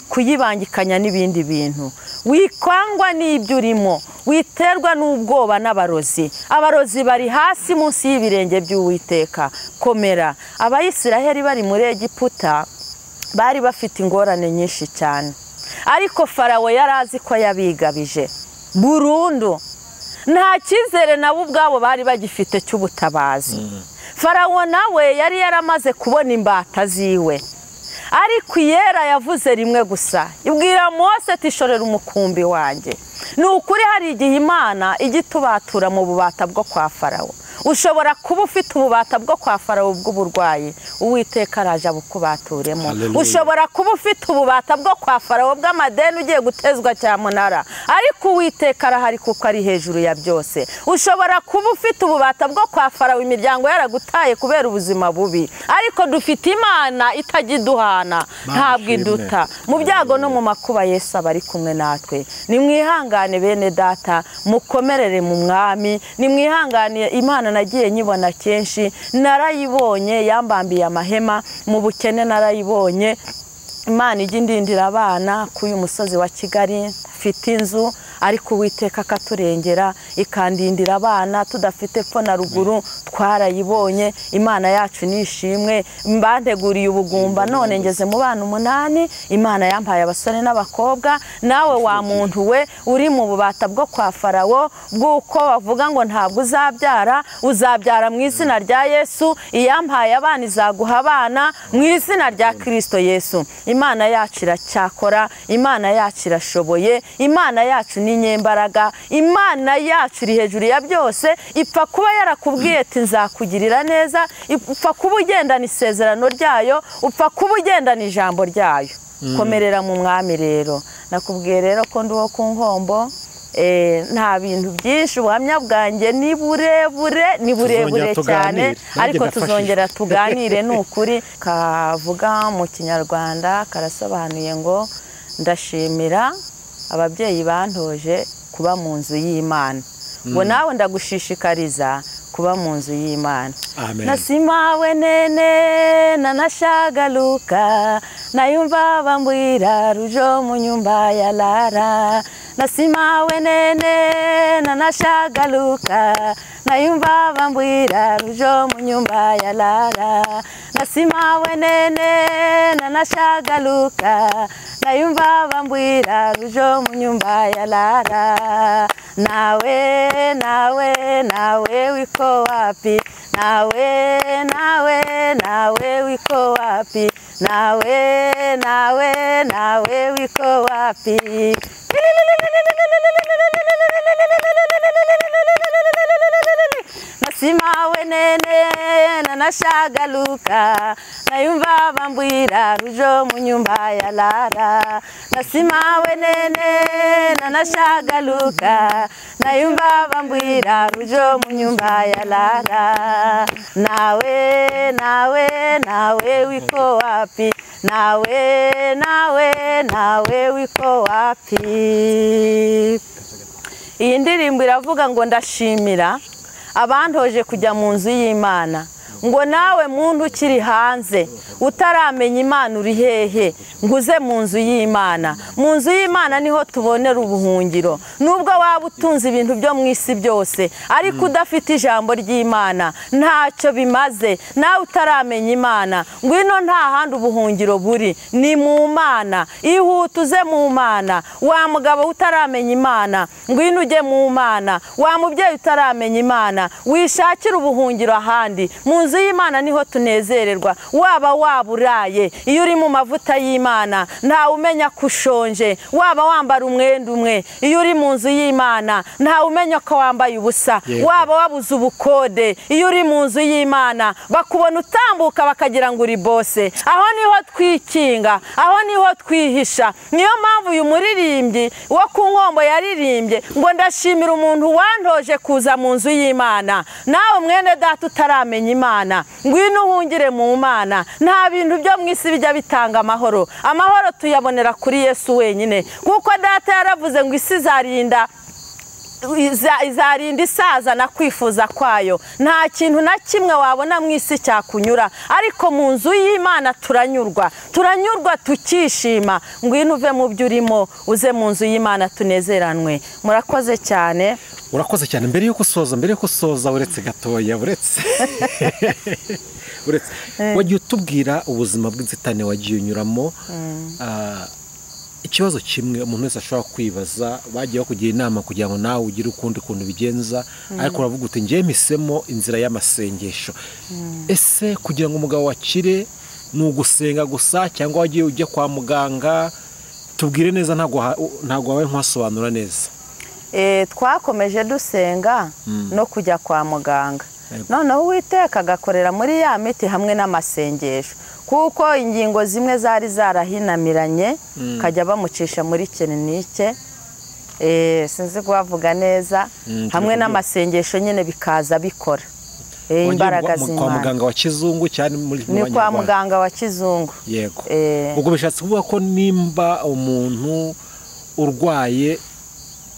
kuyibangikanya n'ibindi bintu. Wikwangwa n'ibyo urimo, witerwa n'ubwoba n'abarozi. Abarozi bari hasi munsi y'ibirenge by'Uwiteka. Komera. Abayisiraheli bari muri Egiputa bari bafite ingorane nyinshi cyane, ariko Farawo yarazi ko yabigabije burundu. Nta cyizere nabo ubwabo bari bagifite cy'ubutabazi. Farawo nawe yari yaramaze kubona imbata ziwe, ariko Iyera yavuze rimwe gusa, ibwira Mose ati shorera umukumbi wanjye. Ni ukuri hari igihe Imana igitubatura mu bubata bwo kwa Farawo. Ushobora kuba ufite ububata bwo kwa Farawo bw'uburwayi, Uwiteka araje abukubaturemo. Ushobora kuba ufite ububata bwo kwa Farawo bw'amadeni ugiye gutezwa cyamunara, ariko Uwiteka arahari kuko ari hejuru ya byose. Ushobora kuba ufite ububata bwo kwa Farawo imiryango yaragutaye kubera ubuzima bubi, ariko dufite Imana itagiduhana, ntabwo iduta. Mu byago no mu makuba Yesu aba ari kumwe natwe. Nimwihangane bene data, mukomerere mu mwami. Nimwihangane. Imana nagiye nyibona kenshi, narayibonye yambambiye amahema mu bukene, narayibonye. Imana ijya indindira abana k'uyu musozi wa Kigali, afite inzu ariko Uwiteka akaturengera, ikandindira abana tudafite epfo na ruguru. Twarayibonye. Imana yacu nishimwe. Mbanteguriye ubugumba none ngeze mu bana 8. Imana yampaye abasore n'abakobwa. Nawe wa muntu we uri mu bubata bwo kwa Farawo bw'uko bavuga ngo ntabwo uzabyara, uzabyara mu izina rya Yesu. Iyampaye abana izaguha abana mu izina rya Kristo Yesu. Imana yacu iracyakora, Imana yacu irashoboye, Imana yacu ni nyembaraga. Imana yacu iri hejuru ya byose. Ipfa kuba yarakubwiye ati nzakugirira neza, ipfa kuba ugendana isezerano ryayo, upfa kuba ugendana ijambo ryayo. Komerera mu mwami rero. Nakubwiye rero ko ndi wo ku nkombo, nta bintu byinshi. Ubuhamya bwanjye ni burebure cyane, ariko tuzongera tuganire. Ni ukuri kavuga mu Kinyarwanda karasobanuye ngo ndashimira ababyeyi bantoje kuba mu nzu y'Imana. Ngo nawe ndagushishikariza kuba mu nzu y'Imana. Nasimawe nene nanashagaluka, nayumva bambwira rujo mu nyumba ya Lara. Nasimawe nene nanashagaluka, nayumva bambwira rujo mu nyumba ya Lara. Nasimawe nene nanashagaluka, nayumva bambwira rujo mu nyumba ya Lara. Nawe wiko wapi? Nawe wiko wapi? Nawe wiko wapi? Nasimawe nene nanashagaluka, nayumva bambwira rujo mu nyumba ya Lara. Nasimawe nene nanashagaluka, nayumva bambwira rujo mu nyumba ya Lara. Nawe wiko wapi? Nawe wiko wapi? Iyi ndirimbo iravuga ngo ndashimira abantoje kujya mu nzu y'Imana. ngo nawe muntu ukiri hanze utaramenya Imana uri hehe ngo uze mu nzu y'Imana. Mu nzu y'Imana niho tubonera ubuhungiro. Nubwo waba utunze ibintu byo mu isi byose ariko udafite ijambo ry'Imana ntacyo bimaze. Nawe utaramenya Imana ngwino nta handi ubuhungiro buri, ni mu Mana. Ihute uze mu Mana. Wa mugabo utaramenya Imana ngwino ujye mu Mana. Wa mubyeyi utaramenya Imana wishakira ubuhungiro ahandi. Mu nzu y'Imana niho tunezererwa. Waba waburaye iyo uri mu mavuta y'Imana ntawe umenya ko ushonje. Waba wambara umwenda umwe iyo uri mu nzu y'Imana ntawe umenya ko wambaye ubusa. Waba wabuze ubukode iyo uri mu nzu y'Imana bakubona utambuka bakagira ngo uri bose. Aho niho twikinga, aho niho twihisha. Niyo mpamvu uyu muririmbyi wo ku Nkombo yaririmbye ngo ndashimira umuntu wantoje kuza mu nzu y'Imana. Nawe mwene data utaramenya Imana ngwino uhungire mu Mana. Nta bintu byo mu isi bijya bitanga amahoro. Amahoro tuyabonera kuri Yesu wenyine, kuko data yaravuze ngo isi izarinda isaza na kwifuza kwayo. Nta kintu na kimwe wabona mu isi cyakunyura, ariko mu nzu y'Imana turanyurwa tukishima. Ngwino uve mu byo urimo uze mu nzu y'Imana tunezeranwe. Murakoze cyane. Urakoze cyane. Mbere yo kusoza uretse gatoya, uretse wagiye utubwira ubuzima bw'inzitane wagiye unyuramo. Ikibazo kimwe umuntu wese ashobora kwibaza, bagiye bakugira inama kugira ngo nawe ugire ukundi kuntu bigenza, ariko uravuga uti ngiye mpisemo inzira y'amasengesho. Ese kugira ngo umugabo wakire ni ugusenga gusa cyangwa wagiye ujya kwa muganga? Tubwire neza, ntabwo wawe nkwasobanura neza. Twakomeje dusenga no kujya kwa muganga. Noneho Uwiteka agakorera muri ya miti hamwe n'amasengesho, kuko ingingo zimwe zari zarahinamiranye kajya bamucisha muri kirinike. Sinzi kubavuga neza, hamwe n'amasengesho nyine bikaza bikora imbaraga z'Imana. Kwa muganga wa kizungu cyane muri ni kwa muganga wa kizungu. Yego. Ubwo bishatse kuvuga ko nimba umuntu urwaye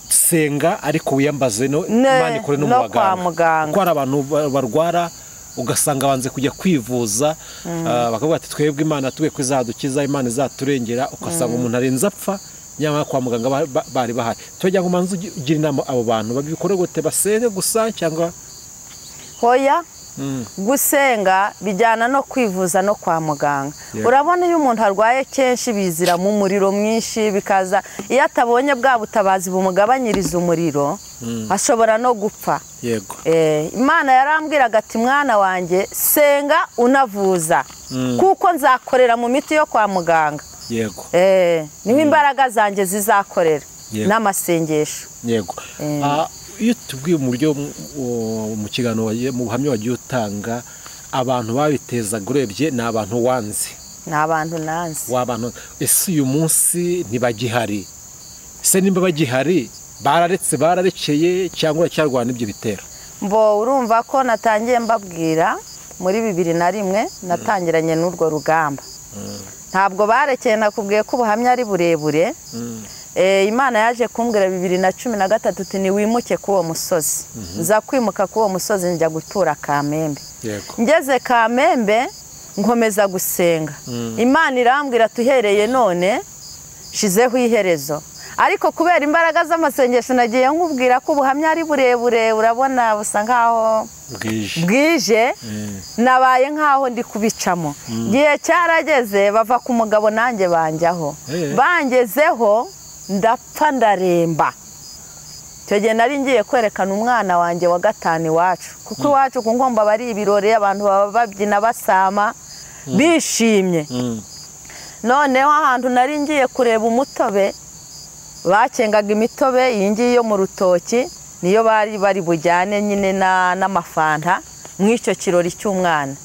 senga ariko wiyambaze no Imana ikore no mu baganga. Kuko hari abantu barwara ugasanga banze kujya kwivuza, bakavuga ati twebwe Imana tube kwizadukiza, Imana izaturengera, ugasanga umuntu arenze apfa nyamara kwa muganga bari bahari. Tujya ngo manze ugira inama abo bantu babikore gute, basenge gusa cyangwa hoya? Gusenga bijyana no kwivuza no kwa muganga. Urabona iyo umuntu arwaye kenshi bizira mu muriro mwinshi, bikaza iyo atabonye bwa butabazi bumugabanyiriza umuriro ashobora no gupfa. Yego. Imana yarambwiraga ati mwana wanjye senga unavuza, kuko nzakorera mu miti yo kwa muganga. Yego. Niho imbaraga zanjye zizakorera n'amasengesho. Yego. Iyo tubwiye mu buryo mu kiganiro mu buhamya wagiye utanga, abantu babitezaga urebye ni abantu wanze, ni abantu nanze. Ese uyu munsi ntibagihari? Ese nimba bagihari bararekeye cyangwa uracyarwana ibyo bitero? Urumva ko natangiye mbabwira muri 2001 natangiranye n'urwo rugamba. Ntabwo barekeye, nakubwiye ko ubuhamya ari burebure. Imana yaje kumbwira 2013 uti niwimuke kuwo musozi. Nza kwimuka kuwo musozi njya gutura Kamembe. Ngeze Kamembe nkomeza gusenga. Imana irambwira tuhereye none shizeho iherezo. Ariko kubera imbaraga z'amasengesho nagiye nkubwira ko ubuhamya ari burebure, urabona busa nkaho bwije, nabaye nkaho ndi kubicamo. Gihe cyarageze bava ku mugabo nanjye banjyaho. Bangezeho ndapfa ndaremba. Icyo gihe nari ngiye kwerekana umwana wanjye wa gatanu iwacu, kuko iwacu ku Nkombo bari ibirori, abantu baba babyina basama bishimye. Noneho ahantu nari ngiye kureba umutobe, bakengaga imitobe iyi ngiyi yo mu rutoki, niyo bari bujyane nyine n'amafanta mw'icyo kirori cy'umwana.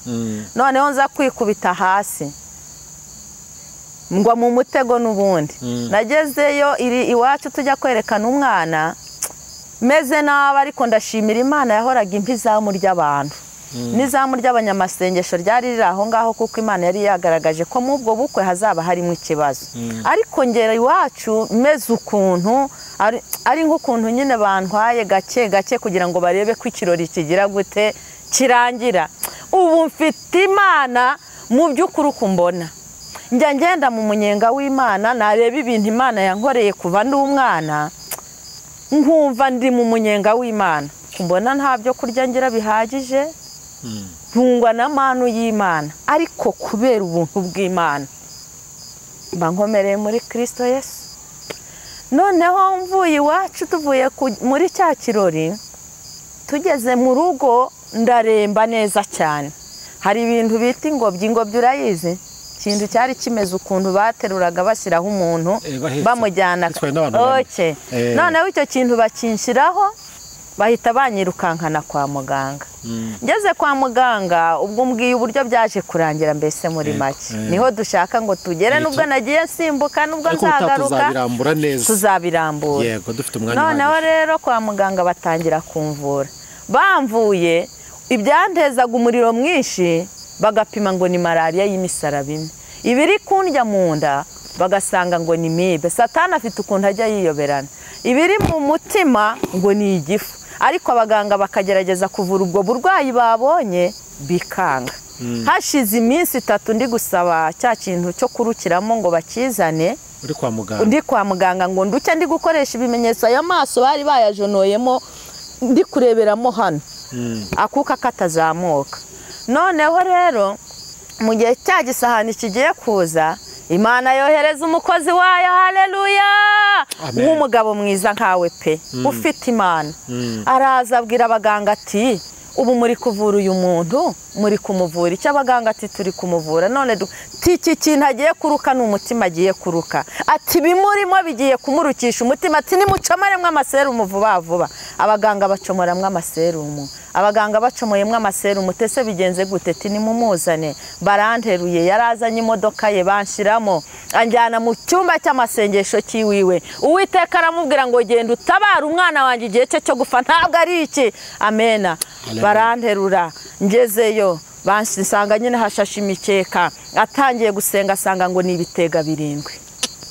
Noneho nza kwikubita hasi ngwa mu mutego n'ubundi. Nagezeyo iwacu tujya kwerekana umwana meze nabi, ariko ndashimira Imana yahoraga impa izamu ry'abantu. N'izamu ry'abanyamasengesho ryari riri aho ngaho, kuko Imana yari yagaragaje ko mu bwo bukwe hazaba harimo ikibazo. Ariko ngera iwacu meze ukuntu ari nk'ukuntu nyine bantwaye gake gake kugira ngo barebe ko ikirori kigira gute kirangira. ubu mfite Imana mu by'ukuri uko mbona. Njya ngenda mu munyenga w'Imana, nareba ibintu Imana yankoreye kuva ndi umwana, nkumva ndi mu munyenga w'Imana. Mbona nta byo kurya ngira bihagije, ntungwa na manu y'Imana, ariko kubera ubuntu bw'Imana mba nkomereye muri Kristo Yesu. Noneho mvuye iwacu tuvuye muri cya kirori, tugeze mu rugo ndaremba neza cyane. Hari ibintu bita ingobyi urayizi? Ikintu cyari kimeze ukuntu bateruraga bashyiraho umuntu bamujyana. Okay. Noneho icyo kintu bakinshiraho bahita banyirukankana kwa muganga. Ngeze kwa muganga ubwo mbwiye uburyo byaje kurangira mbese muri make. Niho dushaka ngo tugere, nubwo nagiye nsimbuka, nubwo nzagaruka tuzabirambura. Yego, dufite umwanya. Noneho rero kwa muganga batangira kumvura. Bamvuye ibyantezaga umuriro mwinshi bagapima ngo ni malaria y'imisaraba ine. Ibiri kundya mu nda bagasanga ngo ni mibe. Satani afite ukuntu ajya yiyoberana. Ibiri mu mutima ngo ni igifu. Ariko abaganga bakagerageza kuvura ubwo burwayi babonye bikanga. Hashize iminsi 3 ndi gusaba cya kintu cyo kurukiramo ngo bakizane. Ndi kwa muganga ngo nduke ndi gukoresha ibimenyetso aya maso bari bayajonoyemo, ndi kureberamo hano akuka katazamuka. Noneho rero mu gihe cya gisahani kigiye kuza, Imana yohereza umukozi wayo, haleluya, nk'umugabo mwiza nkawe pe, ufite Imana. Araza abwira abaganga ati ubu muri kuvura uyu muntu, muri kumuvura. Icyo abaganga ati turi kumuvura, none iki kintu agiye kuruka ni umutima agiye kuruka. Ati bimurimo bigiye kumurukisha umutima. Ati nimucomaremwe amaserumu vuba vuba. Abaganga bacomoramwe amaserumu. Abaganga bacomoyemwe amaserumu. Tese bigenze gute? Ati nimumuzane. Baranteruye, yarazanye imodoka ye banshiramo, anjyana mu cyumba cy'amasengesho kiwiwe. Uwiteka aramubwira ngo genda utabara umwana wanjye igihe cye cyo gufa ntabwo ari iki. Amena. Baranterura, ngezeyo bansanga nyine hashashe imikeka. Atangiye gusenga asanga ngo ni ibitega 7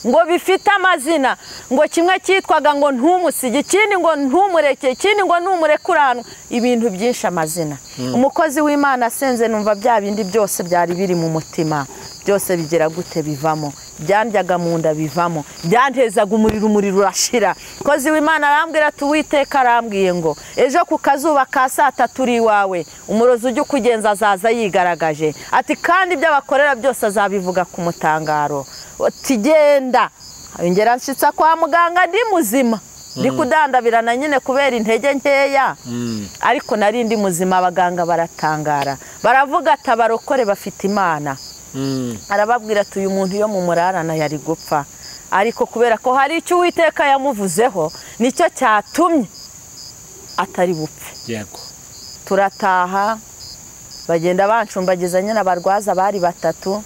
ngo bifite amazina, ngo kimwe cyitwaga ngo ntumusige, ikindi ngo ntumureke, ikindi ngo ntumurekurana, ibintu byinshi amazina. Umukozi w'Imana asenze numva bya bindi byose byari biri mu mutima byose bigira gute bivamo. Byandyaga mu nda bivamo, byantezaga umuriro urashira. Umukozi w'Imana arambwira ati Uwiteka arambwiye ngo ejo ku kazuba ka 3 turi iwawe umurozi ujye kugenza azaza yigaragaje. Ati kandi ibyo bakorera byose azabivuga ku mutangaro. Tigenda ngera nshitsa kwa muganga ndi muzima, ndi kudandabirana nyine kubera intege nkeya, ariko nari ndi muzima. Abaganga baratangara, baravuga ati abarokore bafite Imana. Arababwira ati uyu muntu yo mu murarana yari gupfa, ariko kubera ko hari icyo Uwiteka yamuvuzeho nicyo cyatumye atari bupfe. Yego. Turataha, bagenda bancumbagiza nyine abarwaza bari 3.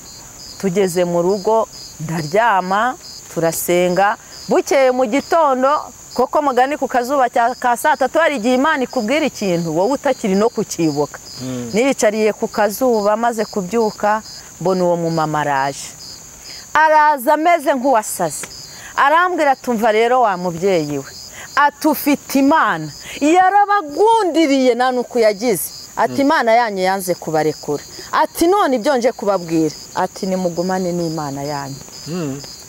Tugeze mu rugo ndaryama, turasenga. Bukeye mu gitondo koko mugani ku kazuba ka 3 hari igihe Imana ikubwira ikintu wowe utakiri no kukibuka. Niyicariye ku kazuba maze kubyuka, mbona uwo mumama araza ameze nk'uwasaze. Arambwira tumva rero wa mubyeyi we, atufite Imana yarabagundiriye nanuko yagize. Ati Imana yanyu yanze kubarekura. Ati none ibyo nje kubabwira, ati nimugumane n'Imana yanyu.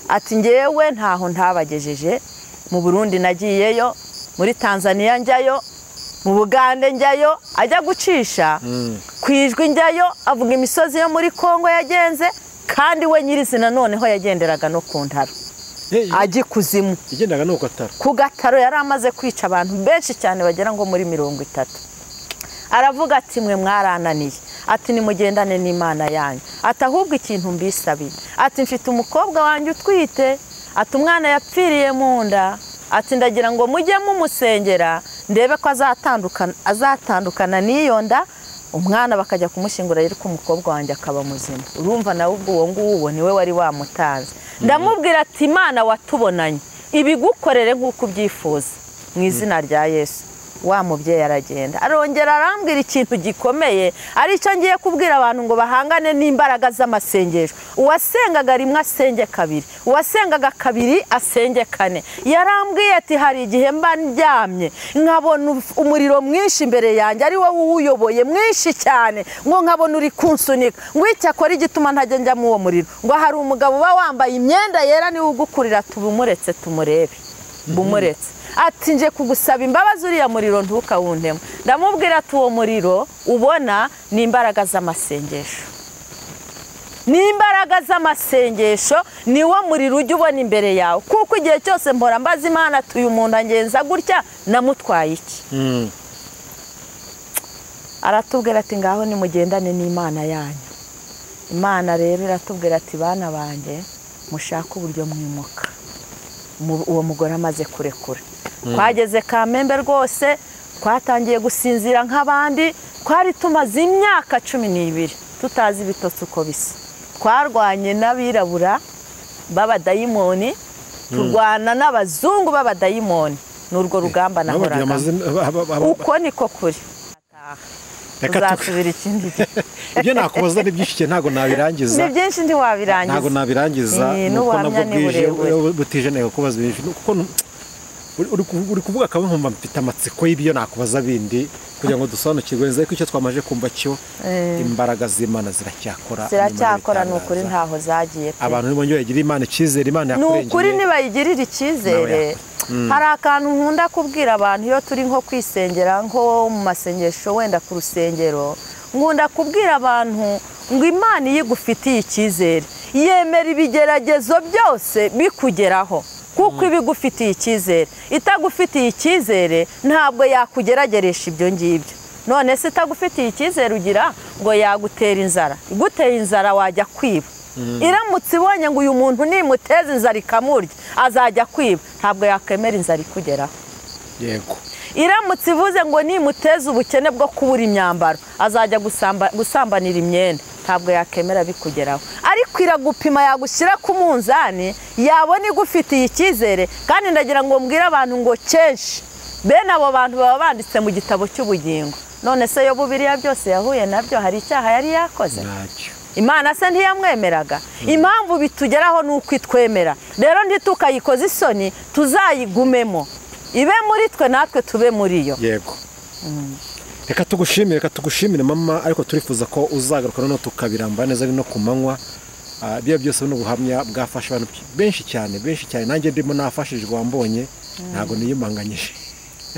Ati ngewe ntaho ntabagejeje. Mu Burundi nagiyeyo, muri Tanzania njyayo, mu Bugande njyayo, ajya gucisha kwijwi njyayo, avuga imisozi yo muri Kongo yagenze, kandi we nyirizina noneho yagenderaga no ku ntaro. Aji kuzimu. Yagendaga no gataro. Ku gataro yari amaze kwica abantu benshi cyane bagera ngo muri 30. Aravuga ati mwe mwarananiye. Ati nimugendane n'Imana yanyu. Ati ahubwo ikintu mbisabiye. Ati mfite umukobwa wanjye utwite. Ati umwana yapfiriye mu nda. Ati ndagira ngo mujye mumusengera ndebe ko azatandukana n'iyo nda, umwana bakajya kumushyingura ariko umukobwa wanjye akaba muzima. Urumva nawe ubwo uwo nguwo niwe wari wamutanze. Ndamubwira ati Imana watubonanye ibigukorere nk'uko ubyifuza mu izina rya Yesu. wa mubyeyi aragenda arongera arambwira ikintu gikomeye aricyo ngiye kubwira abantu ngo bahangane n'imbaraga z'amasengesho. Uwasengaga rimwe asenge kabiri, uwasengaga kabiri asenge kane. Yarambwiye ati hari igihe mba ndyamye nkabona umuriro mwinshi imbere yanjye ari wowe uwuyoboye mwinshi cyane, ngo nkabona uri kunsunika, ngo icyakora igituma ntajya njya mu uwo muriro, ngo hari umugabo uba wambaye imyenda yera niwe ugukurira, tubumuretse tumurebe. Bumuretse ati nje kugusaba imbabazi uriya muriro ntukawuntemo. Ndamubwira ati uwo muriro ubona ni imbaraga z'amasengesho, ni imbaraga z'amasengesho, niwo muriro ujya ubona imbere yawe, kuko igihe cyose mpora mbaza Imana ati uyu muntu angenza gutya namutwaye iki. Aratubwira ati ngaho nimugendane n'Imana yanyu. Imana rero iratubwira ati bana banjye mushaka uburyo mwimuka. Uwo mugore amaze kurekura twageze Kamembe rwose, twatangiye gusinzira nk'abandi. Twari tumaze imyaka 12 tutazi ibitotsi uko bisa. Twarwanye n'abirabura b'abadayimoni, turwana n'abazungu b'abadayimoni. N'urwo rugamba nahoraga uko niko kuri. Uzasubira ikindi gihe. Ibyo nakubaza ni byinshi cyane ntago nabirangiza. Ni byinshi ndi wabirangiza. Ntago nabirangiza nuko nabwo butije nego kubaza ibintu kuko uri kuvuga kabe nkumva mfite amatsiko y'ibyo nakubaza bindi kugira ngo dusobanukirwe neza ko icyo twamaje kumva cyo imbaraga z'Imana ziracyakora n'ukuri ntaho zagiye. Abantu nibonye bagira Imana icyizere, Imana yakurengeye. N'ukuri nibayigirira icyizere. Hari akantu nkunda kubwira abantu iyo turi nko kwisengera nko mu masengesho wenda ku rusengero, nkunda kubwira abantu ngo Imana yigufitiye icyizere, yemera ibigeragezo byose bikugeraho kuko ibigufitiye icyizere. Itagufitiye icyizere ntabwo yakugerageresha ibyo ngibyo. None se itagufitiye icyizere ugira ngo yagutera inzara, iguteye inzara wajya kwiba. Iramutse ibonye ngo uyu muntu nimuteza inzara ikamurya azajya kwiba, ntabwo yakemera inzara ikugeraho. Yego. Iramutse ivuze ngo nimuteza ubukene bwo kubura imyambaro azajya gusambanira imyenda, ntabwo yakemera bikugeraho. Ariko iragupima yagushyira ku munzani, yabona igufitiye icyizere. Kandi ndagira ngo mbwire abantu ngo kenshi bene abo bantu baba banditse mu gitabo cy'ubugingo. None se yo Bibiliya byose yahuye nabyo, hari icyaha yari yakoze? Imana se ntiyamwemeraga. Impamvu bitugeraho nuko itwemera. Rero ntitukayikoze isoni, tuzayigumemo, ibe muri twe natwe tube muri yo. Yego. Reka tugushimire mama, ariko turifuza ko uzagaruka no tukabiramba neza no kumanywa. Bya byose no guhamya bwafasha abantu benshi cyane nanjye ndimo nafashijwe wambonye, ntago niyimanganyije.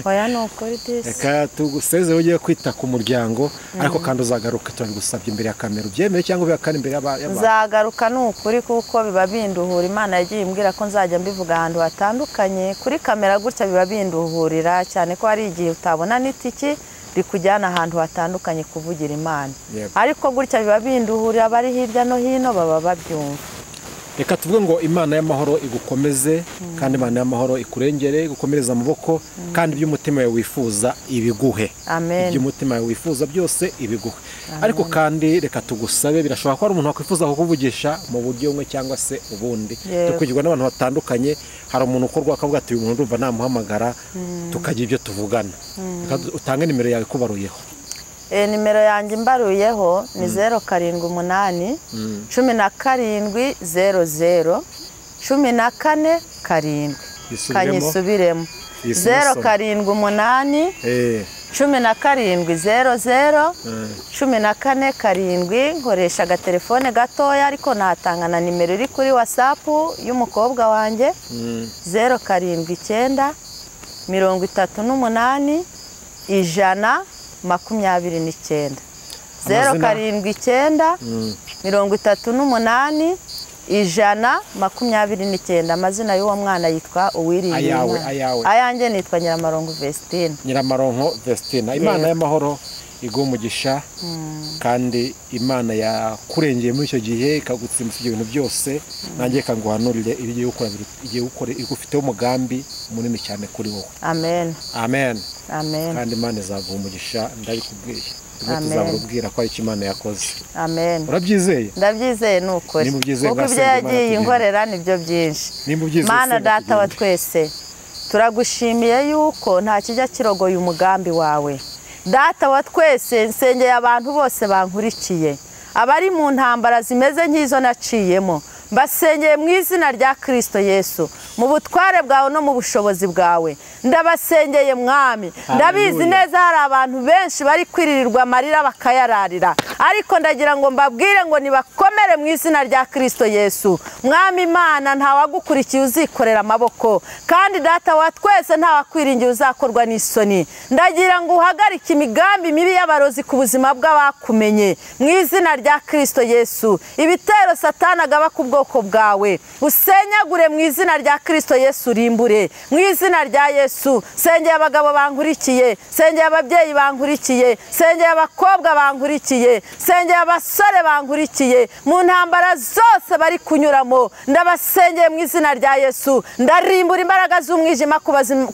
Oya nukuri disi. Reka tuguseze ugiye kwita ku muryango, ariko kandi uzagaruka turabigusabye imbere ya kamera, ubyemere cyangwa ubihakane imbere y'abantu? Nzagaruka nukuri kuko biba binduhura. Imana yagiye imbwira ko nzajya mbivuga ahantu hatandukanye. Kuri kamera gutya biba binduhurira cyane ko hari igihe utabona n'itiki rikujyana ahantu hatandukanye kuvugira Imana. Ariko gutya biba binduhurira, abari hirya no hino baba babyumva. Reka tuvuge ngo Imana y'amahoro igukomeze, kandi Imana y'amahoro ikurengere, igukomereza amaboko, kandi iby'umutima wawe wifuza ibiguhe. Amen. Iby'umutima wawe wifuza byose ibiguhe. Ariko kandi reka tugusabe, birashoboka ko ari umuntu wakwifuza kukuvugisha mu buryo bumwe cyangwa se ubundi. Tukugirwa n'abantu batandukanye. Hari umuntu ukorwa akavuga ati uyu muntu urumva namuhamagara tukagira ibyo tuvugana. Utange nimero yawe kubaruyeho. Nimero yanjye mbaruyeho ni 078 1700 14 7. Kanyisubiremo 078 1700 14 7. Nkoresha agatelefone gatoya, ariko natanga na nimero iri kuri WhatsApp y'umukobwa wanjye 079 38 129 079 38 129. Amazina y'uwo mwana yitwa Uwiringiye. Ayanjye nitwa Nyiramaronko Vestine. Nyiramaronko Vestine. Imana y'amahoro igumugisha, kandi Imana yakurengeye muri icyo gihe ikagutsimbisa ibintu byose. Nanjye kanguhanurire ibigiye gukora igufiteho umugambi munini cyane kuri wowe. Amen. Amen. Amen. Kandi Imana izagumugisha, ndabikubwiye. Tuzababwira ko ari Imana yakoze. Amen. Urabyizeye? Ndabyizeye nukuri. Kuko ibyo yagiye inkorera nibyo byinshi. Mana Data wa twese, turagushimiye yuko nta kijya kirogoye umugambi wawe. Data wa twese, nsengeye abantu bose bankurikiye, abari mu ntambara zimeze nk'izo naciyemo, mbasengeye mu izina rya Kristo Yesu, mu butware bwawe no mu bushobozi bwawe. Ndabasengeye Mwami, ndabizi neza hari abantu benshi bari kwiririrwa amarira bakayararira, ariko ndagira ngo mbabwire ngo nibakomere mu izina rya Kristo Yesu. Mwami Imana, ntawagukurikiye uzikorera amaboko, kandi Data wa twese ntawakwiringiye uzakorwa n'isoni. Ndagira ngo uhagarike imigambi mibi y'abarozi ku buzima bw'abakumenye mu izina rya Kristo Yesu. Ibitero Satani agaba ku bwoko bwawe usenyagure mu izina rya Kristo Yesu, rimbure mu izina rya Yesu. Sengeye abagabo bankurikiye, sengeye ababyeyi bankurikiye, sengeye abakobwa bankurikiye, sengeye abasore bankurikiye mu ntambara zose bari kunyuramo. Ndabasengeye mu izina rya Yesu. Ndarimbura imbaraga z'umwijima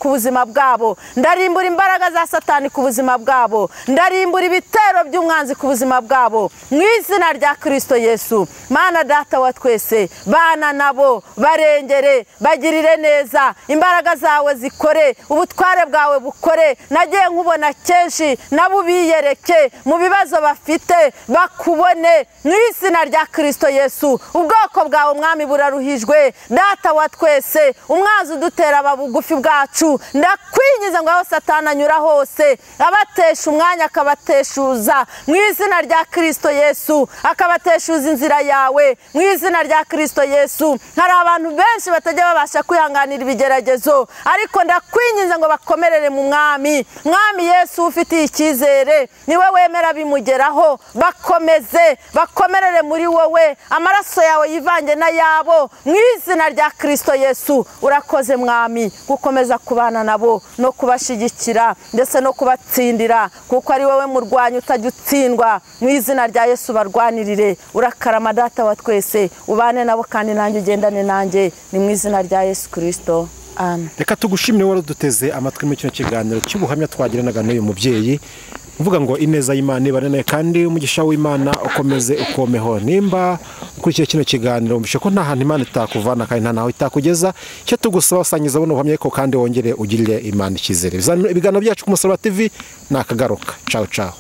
ku buzima bwabo, ndarimbura imbaraga za Satani ku buzima bwabo, ndarimbura ibitero by'umwanzi ku buzima bwabo mu izina rya Kristo Yesu. Mana Data wa twese, bana nabo, barengere, bagirire neza, imbaraga zawe zikore, ubutware bwawe bukore. Nagiye nkubona kenshi, nabo biyereke mu bibazo bafite, bakubone mu izina rya Kristo Yesu. Ubwoko bwawe Mwami buraruhijwe, Data wa twese, umwanzi udutera ababugufi bwacu, ndakwinyiza ngo aho Satani anyura hose abatesha umwanya akabateshuza mu izina rya Kristo Yesu, akabateshuza inzira yawe mu izina rya Kristo Yesu. Hari abantu benshi batajya babasha kwihanganira ibigeragezo, ariko ndakwinyiza ngo bakomerere mu Mwami. Mwami Yesu ufitiye icyizere, niwe wemera bimugeraho, bakomerere muri wowe, amaraso yawe yivange na yabo mu izina rya Kristo Yesu. Urakoze Mwami gukomeza kubana nabo no kubashigikira ndetse no kubatsindira, kuko ari wowe murwanyi utajya utsindwa. Mu izina rya Yesu barwanirire. Urakarama Data wa twese, ubane nabo kandi nanjye ugendane nanjye, ni mu izina rya Yesu Kristo. Amen. Reka tugushimire wari duteze amatwi muri kino kiganiro cy'ubuhamya twagiranaga n'uyu mubyeyi uvuga ngo ineza y'Imana ibarane kandi umugisha w'Imana ukomeze ukomeho. Nimba ukurikiye kino kiganiro mbishe ko nta hantu Imana itakuvana kandi nta naho itakugeza, cyo tugusaba usangiza buno buhamya ko kandi wongere ugirire Imana icyizere. Ibiganiro byacu ku Musaraba TV nakagaruka. Ciao ciao.